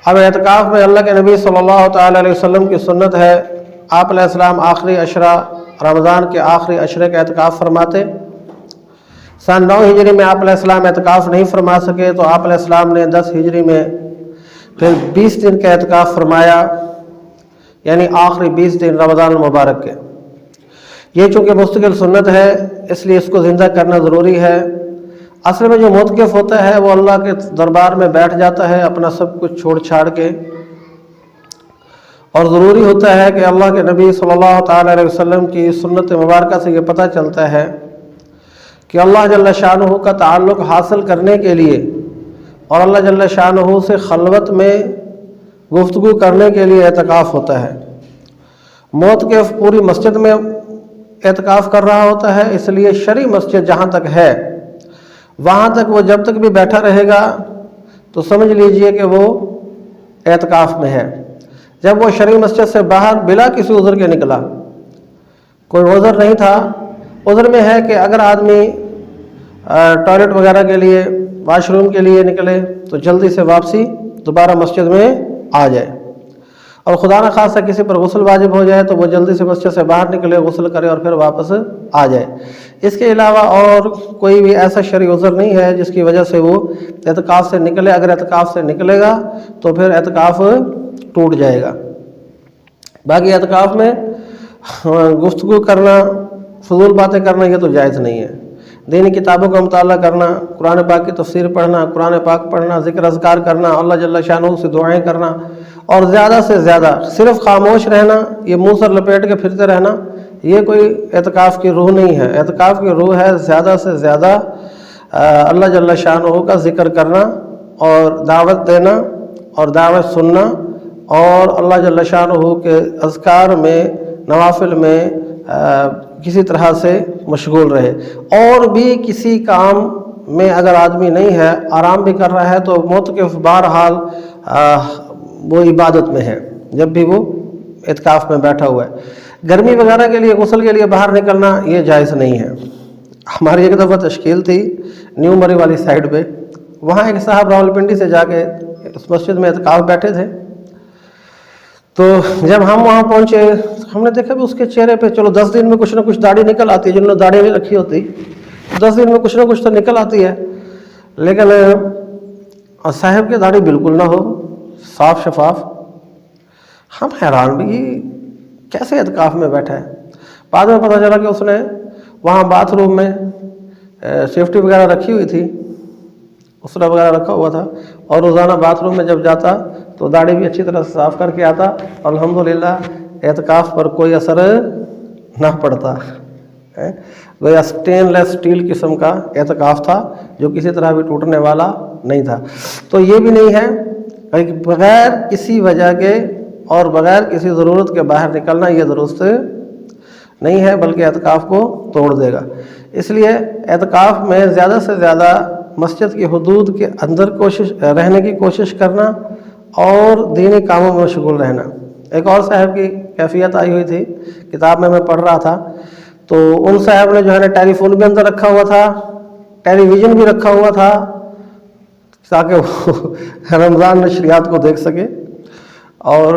اب اعتکاف میں اللہ کے نبی صلی اللہ تعالیٰ علیہ وسلم کی سنت ہے، آپ علیہ السلام آخری عشرہ رمضان کے آخری عشرے کا اعتکاف فرماتے۔ سن 9 ہجری میں آپ علیہ السلام اعتکاف نہیں فرما سکے تو آپ علیہ السلام نے 10 ہجری میں پھر 20 دن کا اعتکاف فرمایا، یعنی آخری 20 دن رمضان المبارک کے۔ یہ چونکہ مستقل سنت ہے اس لیے اس کو زندہ کرنا ضروری ہے۔ اصل میں جو معتکف ہوتا ہے وہ اللہ کے دربار میں بیٹھ جاتا ہے اپنا سب کچھ چھوڑ چھاڑ کے، اور ضروری ہوتا ہے کہ اللہ کے نبی صلی اللہ تعالیٰ علیہ وسلم کی سنت مبارکہ سے یہ پتہ چلتا ہے کہ اللہ جل شانہ کا تعلق حاصل کرنے کے لیے اور اللہ جل شانہ سے خلوت میں گفتگو کرنے کے لیے اعتکاف ہوتا ہے۔ معتکف پوری مسجد میں اعتکاف کر رہا ہوتا ہے، اس لیے شرعی مسجد جہاں تک ہے وہاں تک وہ جب تک بھی بیٹھا رہے گا تو سمجھ لیجئے کہ وہ اعتکاف میں ہے۔ جب وہ شرعی مسجد سے باہر بلا کسی عذر کے نکلا، کوئی عذر نہیں تھا، عذر میں ہے کہ اگر آدمی ٹوائلٹ وغیرہ کے لیے واش روم کے لیے نکلے تو جلدی سے واپسی دوبارہ مسجد میں آ جائے، اور خدا نہ خاصہ کسی پر غسل واجب ہو جائے تو وہ جلدی سے مسجد سے باہر نکلے، غسل کرے اور پھر واپس آ جائے۔ اس کے علاوہ اور کوئی بھی ایسا شرعی عذر نہیں ہے جس کی وجہ سے وہ اعتکاف سے نکلے۔ اگر اعتکاف سے نکلے گا تو پھر اعتکاف ٹوٹ جائے گا۔ باقی اعتکاف میں گفتگو کرنا، فضول باتیں کرنا یہ تو جائز نہیں ہے۔ دینی کتابوں کا مطالعہ کرنا، قرآن پاک کی تفسیر پڑھنا، قرآن پاک پڑھنا، ذکر اذکار کرنا، اللہ جل شانہ سے دعائیں کرنا، اور زیادہ سے زیادہ صرف خاموش رہنا، یہ منہ سر لپیٹ کے پھرتے رہنا، یہ کوئی اعتکاف کی روح نہیں ہے۔ اعتکاف کی روح ہے زیادہ سے زیادہ اللہ جل شانہ کا ذکر کرنا اور دعوت دینا اور دعوت سننا، اور اللہ جل شانہ کے اذکار میں، نوافل میں کسی طرح سے مشغول رہے۔ اور بھی کسی کام میں اگر آدمی نہیں ہے، آرام بھی کر رہا ہے، تو معتکف بہرحال وہ عبادت میں ہے جب بھی وہ اعتکاف میں بیٹھا ہوا ہے۔ گرمی وغیرہ کے لیے، غسل کے لیے باہر نکلنا یہ جائز نہیں ہے۔ ہماری ایک دفعہ تشکیل تھی نیو مری والی سائڈ پہ، وہاں ایک صاحب راولپنڈی سے جا کے اس مسجد میں اعتکاف بیٹھے تھے، تو جب ہم وہاں پہنچے ہم نے دیکھا بھی اس کے چہرے پہ، چلو 10 دن میں کچھ نہ کچھ داڑھی نکل آتی ہے، جنہوں نے داڑھی نہیں رکھی ہوتی 10 دن میں کچھ نہ کچھ تو نکل آتی ہے، لیکن صاحب کی داڑھی بالکل نہ ہو، صاف شفاف۔ ہم حیران بھی کیسے اعتکاف میں بیٹھا ہے۔ بعد میں پتہ چلا کہ اس نے وہاں باتھ روم میں سیفٹی وغیرہ رکھی ہوئی تھی، اسرا وغیرہ رکھا ہوا تھا، اور روزانہ باتھ روم میں جب جاتا تو داڑھی بھی اچھی طرح صاف کر کے آتا، اور الحمدللہ اعتکاف پر کوئی اثر نہ پڑتا۔ گویا سٹین لیس اسٹیل قسم کا اعتکاف تھا جو کسی طرح بھی ٹوٹنے والا نہیں تھا۔ تو یہ بھی نہیں ہے کہ بغیر کسی وجہ کے اور بغیر کسی ضرورت کے باہر نکلنا یہ درست نہیں ہے، بلکہ اعتکاف کو توڑ دے گا۔ اس لیے اعتکاف میں زیادہ سے زیادہ مسجد کی حدود کے اندر رہنے کی کوشش کرنا اور دینی کاموں میں مشغول رہنا۔ ایک اور صاحب کی کیفیت آئی ہوئی تھی، کتاب میں پڑھ رہا تھا، تو ان صاحب نے جو ہے نا ٹیلی فون بھی اندر رکھا ہوا تھا، ٹیلی ویژن بھی رکھا ہوا تھا تاکہ وہ رمضان نشریات کو دیکھ سکے، اور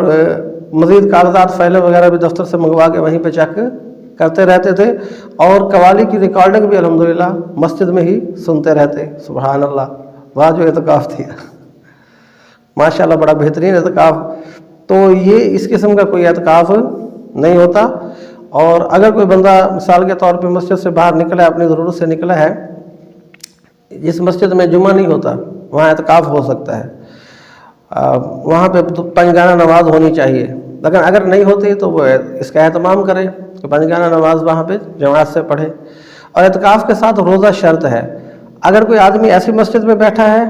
مزید کاغذات فائلیں وغیرہ بھی دفتر سے منگوا کے وہیں پہ چیک کرتے رہتے تھے، اور قوالی کی ریکارڈنگ بھی الحمدللہ مسجد میں ہی سنتے رہتے۔ سبحان اللہ، وہاں جو اعتکاف تھی ماشاءاللہ بڑا بہترین اعتکاف۔ تو یہ اس قسم کا کوئی اعتکاف نہیں ہوتا۔ اور اگر کوئی بندہ مثال کے طور پہ مسجد سے باہر نکلا ہے، اپنی ضرورت سے نکلا ہے، جس مسجد میں جمعہ نہیں ہوتا وہاں اعتکاف ہو سکتا ہے، وہاں پہ 5 گانہ نماز ہونی چاہیے، لیکن اگر نہیں ہوتی تو وہ اس کا اہتمام کرے کہ 5 گانہ نماز وہاں پہ جماعت سے پڑھے۔ اور اعتکاف کے ساتھ روزہ شرط ہے۔ اگر کوئی آدمی ایسی مسجد میں بیٹھا ہے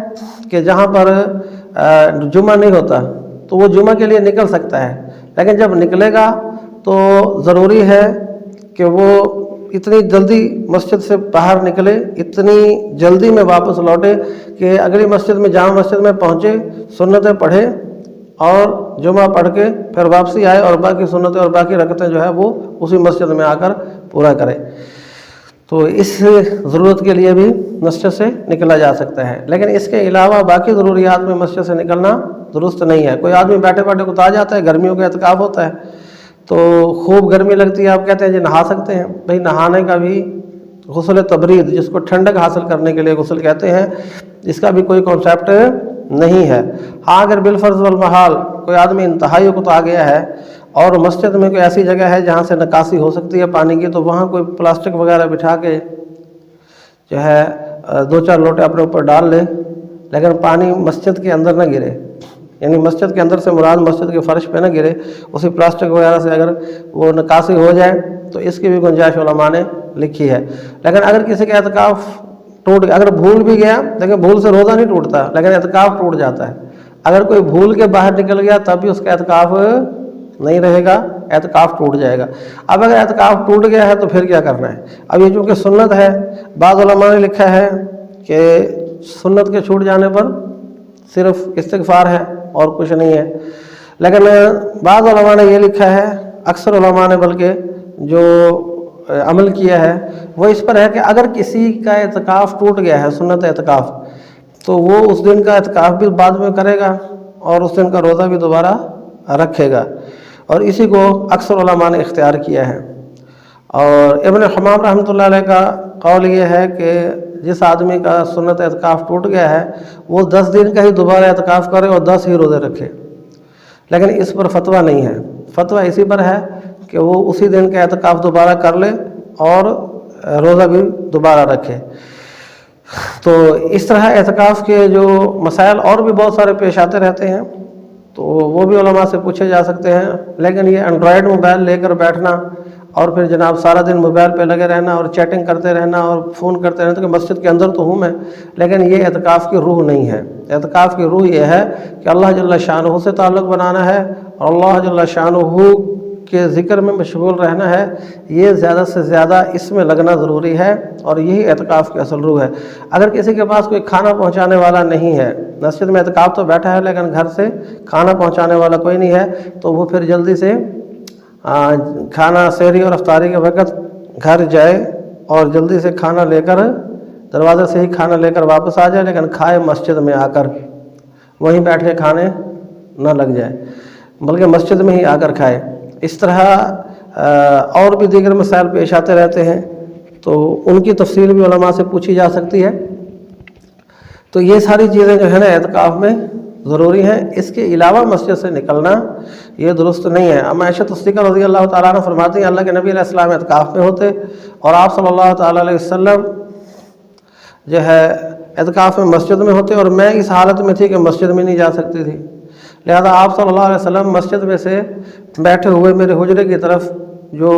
کہ جہاں پر جمعہ نہیں ہوتا تو وہ جمعہ کے لیے نکل سکتا ہے، لیکن جب نکلے گا تو ضروری ہے کہ وہ اتنی جلدی مسجد سے باہر نکلے، اتنی جلدی میں واپس لوٹے کہ اگلی مسجد میں، جامع مسجد میں پہنچے، سنتیں پڑھے اور جمعہ پڑھ کے پھر واپسی آئے، اور باقی سنتیں اور باقی رکعتیں جو ہے وہ اسی مسجد میں آ کر پورا کرے۔ تو اس ضرورت کے لیے بھی مسجد سے نکلا جا سکتا ہے، لیکن اس کے علاوہ باقی ضروریات میں مسجد سے نکلنا درست نہیں ہے۔ کوئی آدمی بیٹھے بیٹھے کتا جاتا ہے، گرمیوں کا اعتکاف ہوتا ہے تو خوب گرمی لگتی ہے، آپ کہتے ہیں جی نہا سکتے ہیں، بھئی نہانے کا بھی غسل تبرید، جس کو ٹھنڈک حاصل کرنے کے لیے غسل کہتے ہیں، اس کا بھی کوئی کانسیپٹ نہیں ہے۔ ہاں اگر بالفرض والمحال کوئی آدمی انتہائی کتا گیا ہے اور مسجد میں کوئی ایسی جگہ ہے جہاں سے نکاسی ہو سکتی ہے پانی کی، تو وہاں کوئی پلاسٹک وغیرہ بٹھا کے جو ہے 2-4 لوٹے اپنے اوپر ڈال لے، لیکن پانی مسجد کے اندر نہ گرے، یعنی مسجد کے اندر سے مراد مسجد کے فرش پہ نہ گرے، اسی پلاسٹک وغیرہ سے اگر وہ نکاسی ہو جائے تو اس کی بھی گنجائش علماء نے لکھی ہے۔ لیکن اگر کسی کا اعتکاف ٹوٹ گیا، اگر بھول بھی گیا، لیکن بھول سے روزہ نہیں ٹوٹتا، لیکن اعتکاف ٹوٹ جاتا ہے۔ اگر کوئی بھول کے باہر نکل گیا تب بھی اس کا اعتکاف نہیں رہے گا، اعتکاف ٹوٹ جائے گا۔ اب اگر اعتکاف ٹوٹ گیا ہے تو پھر کیا کرنا ہے؟ اب یہ چونکہ سنت ہے، بعض علماء نے لکھا ہے کہ سنت کے چھوٹ جانے پر صرف استغفار ہے اور کچھ نہیں ہے، لیکن بعض علماء نے یہ لکھا ہے، اکثر علماء نے بلکہ جو عمل کیا ہے وہ اس پر ہے کہ اگر کسی کا اعتکاف ٹوٹ گیا ہے، سنت اعتکاف، تو وہ اس دن کا اعتکاف بھی بعد میں کرے گا اور اس دن کا روزہ بھی دوبارہ رکھے گا، اور اسی کو اکثر علماء نے اختیار کیا ہے۔ اور ابن حمام رحمۃ اللہ علیہ کا قول یہ ہے کہ جس آدمی کا سنت اعتکاف ٹوٹ گیا ہے وہ 10 دن کا ہی دوبارہ اعتکاف کرے اور 10 ہی روزے رکھے، لیکن اس پر فتویٰ نہیں ہے۔ فتویٰ اسی پر ہے کہ وہ اسی دن کا اعتکاف دوبارہ کر لے اور روزہ بھی دوبارہ رکھے۔ تو اس طرح اعتکاف کے جو مسائل اور بھی بہت سارے پیش آتے رہتے ہیں، تو وہ بھی علماء سے پوچھے جا سکتے ہیں، لیکن یہ اینڈرائڈ موبائل لے کر بیٹھنا اور پھر جناب سارا دن موبائل پہ لگے رہنا اور چیٹنگ کرتے رہنا اور فون کرتے رہنا، تو کہ مسجد کے اندر تو ہوں میں، لیکن یہ اعتکاف کی روح نہیں ہے۔ اعتکاف کی روح یہ ہے کہ اللہ جل شانہ سے تعلق بنانا ہے اور اللہ جل شانہ کے ذکر میں مشغول رہنا ہے، یہ زیادہ سے زیادہ اس میں لگنا ضروری ہے، اور یہی اعتکاف کی اصل روح ہے۔ اگر کسی کے پاس کوئی کھانا پہنچانے والا نہیں ہے، مسجد میں اعتکاف تو بیٹھا ہے لیکن گھر سے کھانا پہنچانے والا کوئی نہیں ہے، تو وہ پھر جلدی سے کھانا سحری اور افطاری کے وقت گھر جائے اور جلدی سے کھانا لے کر دروازے سے ہی کھانا لے کر واپس آ جائے، لیکن کھائے مسجد میں آ کر، وہیں بیٹھ کے کھانے نہ لگ جائے بلکہ مسجد میں ہی آ کر کھائے۔ اس طرح اور بھی دیگر مسائل پیش آتے رہتے ہیں، تو ان کی تفصیل بھی علماء سے پوچھی جا سکتی ہے۔ تو یہ ساری چیزیں جو ہے نا اعتکاف میں ضروری ہیں، اس کے علاوہ مسجد سے نکلنا یہ درست نہیں ہے۔ اما عائشہ صدیقہ رضی اللہ تعالیٰ عنہ فرماتی ہیں اللہ کے نبی علیہ السلام اعتکاف میں ہوتے اور آپ صلی اللہ تعالیٰ علیہ وسلم جو ہے اعتکاف میں مسجد میں ہوتے، اور میں اس حالت میں تھی کہ مسجد میں نہیں جا سکتی تھی، لہذا آپ صلی اللہ علیہ وسلم مسجد میں سے بیٹھے ہوئے میرے حجرے کی طرف جو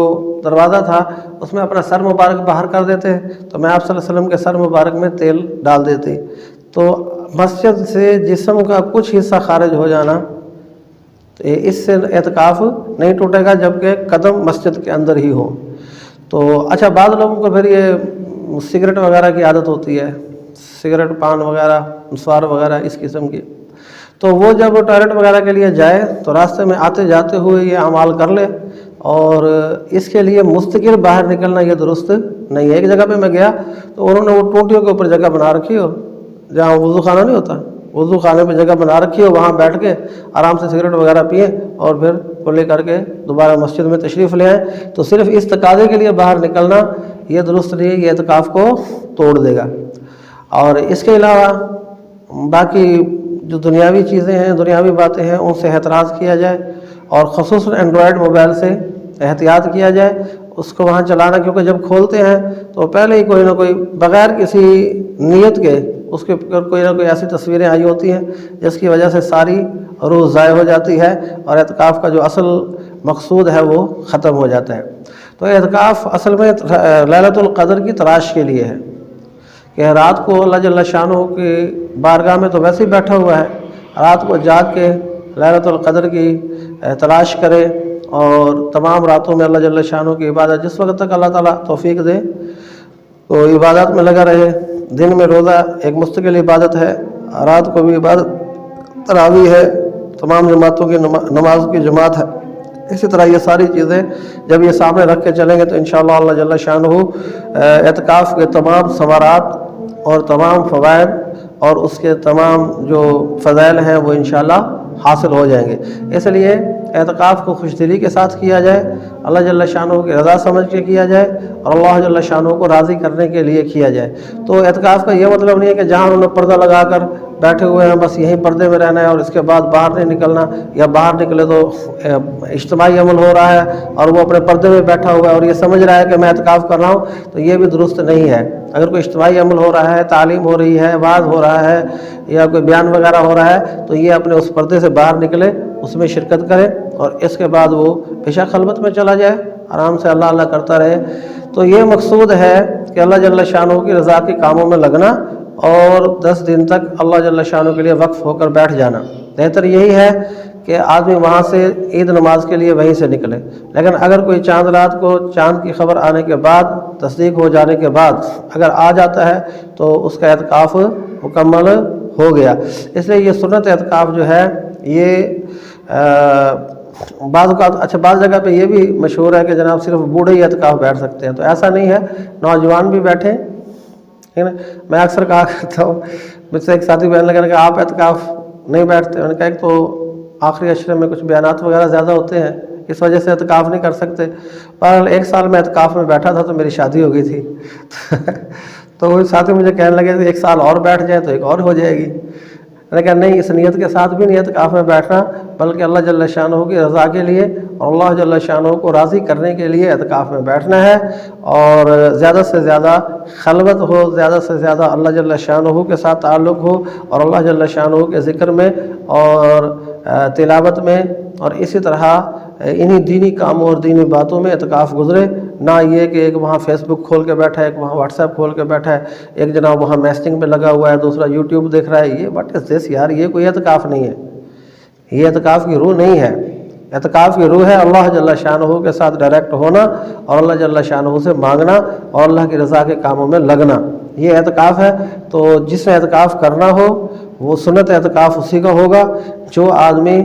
دروازہ تھا اس میں اپنا سر مبارک باہر کر دیتے، تو میں آپ صلی اللہ علیہ وسلم کے سر مبارک میں تیل ڈال دیتی۔ تو مسجد سے جسم کا کچھ حصہ خارج ہو جانا، اس سے اعتکاف نہیں ٹوٹے گا جبکہ قدم مسجد کے اندر ہی ہو۔ تو اچھا، بعض لوگوں کو پھر یہ سگریٹ وغیرہ کی عادت ہوتی ہے، سگریٹ، پان وغیرہ، مسوار وغیرہ اس قسم کی، تو وہ جب ٹوائلٹ وغیرہ کے لیے جائے تو راستے میں آتے جاتے ہوئے یہ اعمال کر لے، اور اس کے لیے مستقل باہر نکلنا یہ درست نہیں ہے۔ ایک جگہ پہ میں گیا تو انہوں نے وہ ٹوٹیوں کے اوپر جگہ بنا رکھی ہو جہاں وضو خانہ نہیں ہوتا، وضو خانے پہ جگہ بنا رکھی ہو، وہاں بیٹھ کے آرام سے سگریٹ وغیرہ پئیں اور پھر کلے کر کے دوبارہ مسجد میں تشریف لے آئیں، تو صرف اس تقاضے کے لیے باہر نکلنا یہ درست نہیں ہے، یہ اعتکاف کو توڑ دے گا۔ اور اس کے علاوہ باقی جو دنیاوی چیزیں ہیں، دنیاوی باتیں ہیں، ان سے احتراز کیا جائے، اور خصوصاً اینڈرائڈ موبائل سے احتیاط کیا جائے اس کو وہاں چلانا، کیونکہ جب کھولتے ہیں تو پہلے ہی کوئی نہ کوئی بغیر کسی نیت کے اس کے کوئی نہ کوئی ایسی تصویریں آئی ہوتی ہیں جس کی وجہ سے ساری روح ضائع ہو جاتی ہے اور اعتکاف کا جو اصل مقصود ہے وہ ختم ہو جاتا ہے۔ تو اعتکاف اصل میں لیلۃ القدر کی تلاش کے لیے ہے کہ رات کو اللہ جل شانہ کی بارگاہ میں تو ویسے ہی بیٹھا ہوا ہے، رات کو جاگ کے لیلۃ القدر کی تلاش کرے، اور تمام راتوں میں اللہ جل شانہ کی عبادت، جس وقت تک اللہ تعالیٰ توفیق دے تو عبادت میں لگا رہے۔ دن میں روزہ ایک مستقل عبادت ہے، رات کو بھی عبادت، تراویح ہے، تمام جماعتوں کی نماز کی جماعت ہے، اسی طرح یہ ساری چیزیں جب یہ سامنے رکھ کے چلیں گے تو انشاءاللہ اللہ جل شانہ اعتکاف کے تمام ثمرات اور تمام فوائد اور اس کے تمام جو فضائل ہیں وہ انشاءاللہ حاصل ہو جائیں گے۔ اس لیے اعتکاف کو خوش دلی کے ساتھ کیا جائے، اللہ جل شانہ کی رضا سمجھ کے کیا جائے اور اللہ جل شانہ کو راضی کرنے کے لیے کیا جائے۔ تو اعتکاف کا یہ مطلب نہیں ہے کہ جہاں انہوں نے پردہ لگا کر بیٹھے ہوئے ہیں بس یہیں پردے میں رہنا ہے اور اس کے بعد باہر نہیں نکلنا، یا باہر نکلے تو اجتماعی عمل ہو رہا ہے اور وہ اپنے پردے میں بیٹھا ہوا ہے اور یہ سمجھ رہا ہے کہ میں اعتکاف کر رہا ہوں، تو یہ بھی درست نہیں ہے۔ اگر کوئی اجتماعی عمل ہو رہا ہے، تعلیم ہو رہی ہے، وعظ ہو رہا ہے یا کوئی بیان وغیرہ ہو رہا ہے تو یہ اپنے اس پردے سے باہر نکلے، اس میں شرکت کرے اور اس کے بعد وہ پیشہ خلوت میں چلا جائے، آرام سے اللہ اللہ کرتا رہے۔ تو یہ مقصود ہے کہ اللہ جل شانہ کی رضا کے کاموں میں لگنا اور 10 دن تک اللہ جل شانہ کے لیے وقف ہو کر بیٹھ جانا۔ بہتر یہی ہے کہ آدمی وہاں سے عید نماز کے لیے وہیں سے نکلے، لیکن اگر کوئی چاند رات کو چاند کی خبر آنے کے بعد، تصدیق ہو جانے کے بعد اگر آ جاتا ہے تو اس کا اعتکاف مکمل ہو گیا۔ اس لیے یہ سنت اعتکاف جو ہے یہ بعض جگہ پہ یہ بھی مشہور ہے کہ جناب صرف بوڑھے ہی اعتکاف بیٹھ سکتے ہیں، تو ایسا نہیں ہے، نوجوان بھی بیٹھیں۔ میں اکثر کہا کرتا ہوں، مجھ سے ایک ساتھی بہن لگا کہ آپ اعتکاف نہیں بیٹھتے، میں نے کہا ایک تو آخری عشرے میں کچھ بیانات وغیرہ زیادہ ہوتے ہیں، اس وجہ سے اعتکاف نہیں کر سکتے۔ بہرحال 1 سال میں اعتکاف میں بیٹھا تھا تو میری شادی ہو گئی تھی تو وہ ساتھی مجھے کہنے لگے کہ 1 سال اور بیٹھ جائے تو ایک اور ہو جائے گی۔ میں نے کہا نہیں، اس نیت کے ساتھ بھی نہیں اعتکاف میں بیٹھنا، بلکہ اللہ جل شانہ کی رضا کے لیے اور اللہ جل شانہ کو راضی کرنے کے لیے اعتکاف میں بیٹھنا ہے، اور زیادہ سے زیادہ خلوت ہو، زیادہ سے زیادہ اللہ جل شانہ کے ساتھ تعلق ہو اور اللہ جل شانہ کے ذکر میں اور تلاوت میں اور اسی طرح انہی دینی کاموں اور دینی باتوں میں اعتکاف گزرے، نہ یہ کہ ایک وہاں فیس بک کھول کے بیٹھا ہے، ایک وہاں واٹس ایپ کھول کے بیٹھا ہے، ایک جناب وہاں میسنگ پہ لگا ہوا ہے، دوسرا یوٹیوب دیکھ رہا ہے۔ یہ واٹ از دس یار، یہ کوئی اعتکاف نہیں ہے، یہ اعتکاف کی روح نہیں ہے۔ اعتکاف کی روح ہے اللہ جل شانہ کے ساتھ ڈائریکٹ ہونا اور اللہ جل شانہ سے مانگنا اور اللہ کی رضا کے کاموں میں لگنا، یہ اعتکاف ہے۔ تو جس نے اعتکاف کرنا ہو وہ سنت اعتکاف اسی کا ہوگا جو آدمی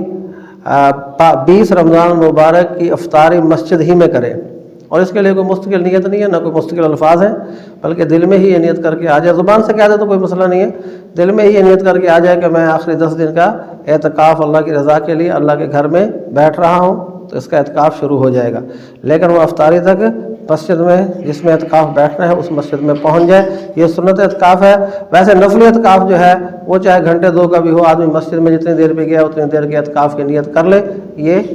20 رمضان مبارک کی افطاری مسجد ہی میں کرے، اور اس کے لیے کوئی مستقل نیت نہیں ہے، نہ کوئی مستقل الفاظ ہیں، بلکہ دل میں ہی یہ نیت کر کے آ جائے، زبان سے کہہ دے تو کوئی مسئلہ نہیں ہے، دل میں ہی یہ نیت کر کے آ جائے کہ میں آخری 10 دن کا اعتکاف اللہ کی رضا کے لیے اللہ کے گھر میں بیٹھ رہا ہوں، تو اس کا اعتکاف شروع ہو جائے گا۔ لیکن وہ افطاری تک مسجد میں جس میں اعتکاف بیٹھنا ہے اس مسجد میں پہنچ جائے، یہ سنت اعتکاف ہے۔ ویسے نفلی اعتکاف جو ہے وہ چاہے گھنٹے 2 کا بھی ہو، آدمی مسجد میں جتنی دیر بھی گیا اتنی دیر کے اعتکاف کی نیت کر لے، یہ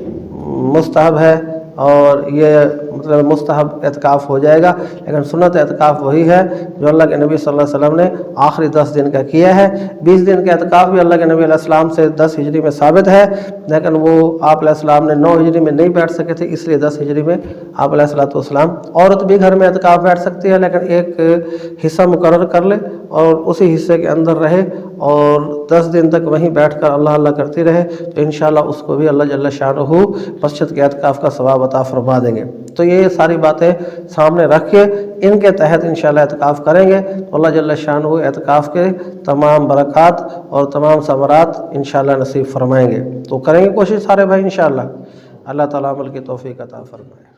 مستحب ہے اور یہ مطلب مستحب اعتکاف ہو جائے گا۔ لیکن سنت اعتکاف وہی ہے جو اللہ کے نبی صلی اللہ علیہ وسلم نے آخری 10 دن کا کیا ہے۔ 20 دن کا اعتکاف بھی اللہ کے نبی علیہ السلام سے 10 ہجری میں ثابت ہے، لیکن وہ آپ علیہ السلام نے 9 ہجری میں نہیں بیٹھ سکے تھے، اس لیے 10 ہجری میں آپ علیہ السلام عورت بھی گھر میں اعتکاف بیٹھ سکتی ہے، لیکن ایک حصہ مقرر کر لے اور اسی حصے کے اندر رہے اور 10 دن تک وہیں بیٹھ کر اللہ اللہ کرتی رہے، تو انشاءاللہ اس کو بھی اللہ جل شانہ مسجد کے اعتکاف کا ثواب عطا فرما دیں گے۔ تو یہ ساری باتیں سامنے رکھ کے ان کے تحت انشاءاللہ اعتکاف کریں گے تو اللہ جل شانہ اعتکاف کے تمام برکات اور تمام ثمرات انشاءاللہ نصیب فرمائیں گے۔ تو کریں گے کوشش سارے بھائی انشاءاللہ، اللہ تعالیٰ عمل کی توفیق عطا فرمائے۔